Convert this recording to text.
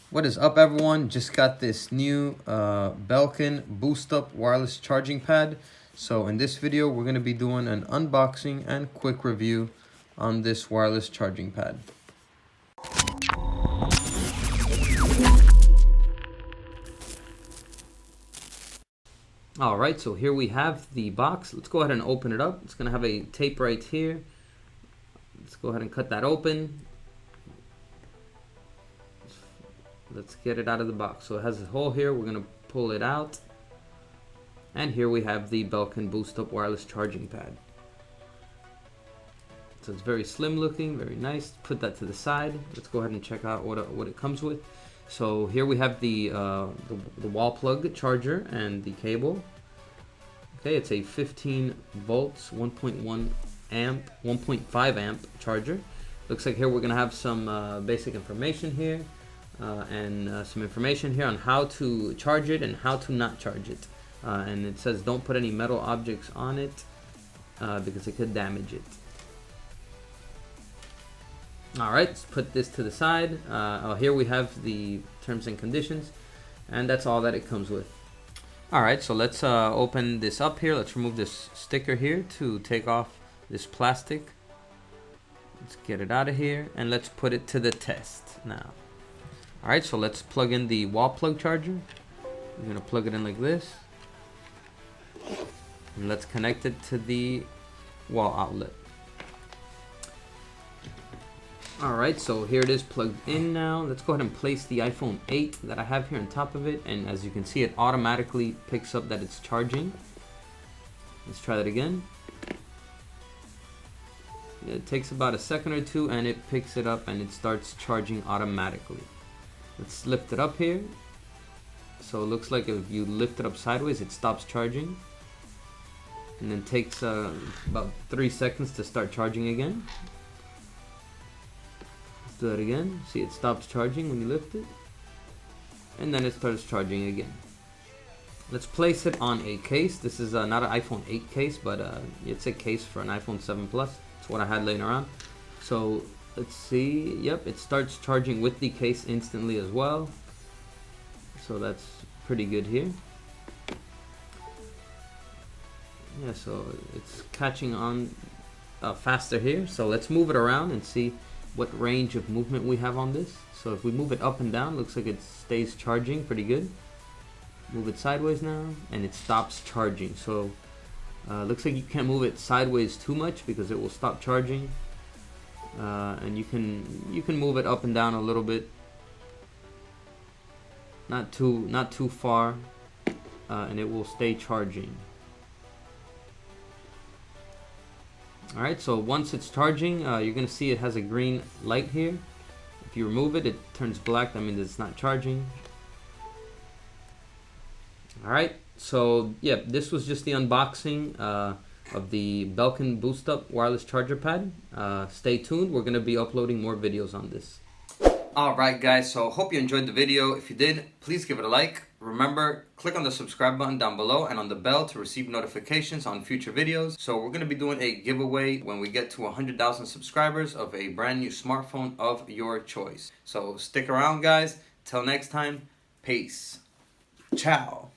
What is up, everyone? Just got this new Belkin Boost Up wireless charging pad. So in this video, we're going to be doing an unboxing and quick review on this wireless charging pad. Alright, so here we have the box. Let's go ahead and open it up. It's going to have a tape right here. Let's go ahead and cut that open. Let's get it out of the box. So it has a hole here. We're going to pull it out. And here we have the Belkin Boost Up wireless charging pad. So it's very slim looking, very nice. Put that to the side. Let's go ahead and check out what it comes with. So here we have the wall plug charger and the cable. Okay, it's a 15 volts, 1.1 amp, 1.5 amp charger. Looks like here we're going to have some basic information here. And some information here on how to charge it and how to not charge it. And it says don't put any metal objects on it because it could damage it. Alright, let's put this to the side. Here we have the terms and conditions, and that's all that it comes with. Alright, so let's open this up here. Let's remove this sticker here to take off this plastic. Let's get it out of here, and let's put it to the test now. Alright, so let's plug in the wall plug charger. We're going to plug it in like this. And let's connect it to the wall outlet. Alright, so here it is plugged in now. Let's go ahead and place the iPhone 8 that I have here on top of it. And as you can see, it automatically picks up that it's charging. Let's try that again. It takes about a second or two and it picks it up and it starts charging automatically. Let's lift it up here. So it looks like if you lift it up sideways, it stops charging. And then takes about 3 seconds to start charging again. Let's do that again. See, it stops charging when you lift it. And then it starts charging again. Let's place it on a case. This is not an iPhone 8 case, but it's a case for an iPhone 7 Plus. It's what I had laying around. So let's see. Yep, it starts charging with the case instantly as well. So that's pretty good here. Yeah, so it's catching on faster here. So let's move it around and see what range of movement we have on this. So if we move it up and down, looks like it stays charging pretty good. Move it sideways now, and it stops charging. So looks like you can't move it sideways too much because it will stop charging. And you can move it up and down a little bit, not too far, and it will stay charging. All right, so once it's charging, you're gonna see it has a green light here. If you remove it, it turns black. That means it's not charging. All right, so yeah, this was just the unboxing of the Belkin Boost Up wireless charger pad. Stay tuned, we're going to be uploading more videos on this. Alright guys, so hope you enjoyed the video. If you did, please give it a like. Remember, click on the subscribe button down below and on the bell to receive notifications on future videos. So we're going to be doing a giveaway when we get to 100,000 subscribers of a brand new smartphone of your choice. So stick around guys. Till next time, peace. Ciao.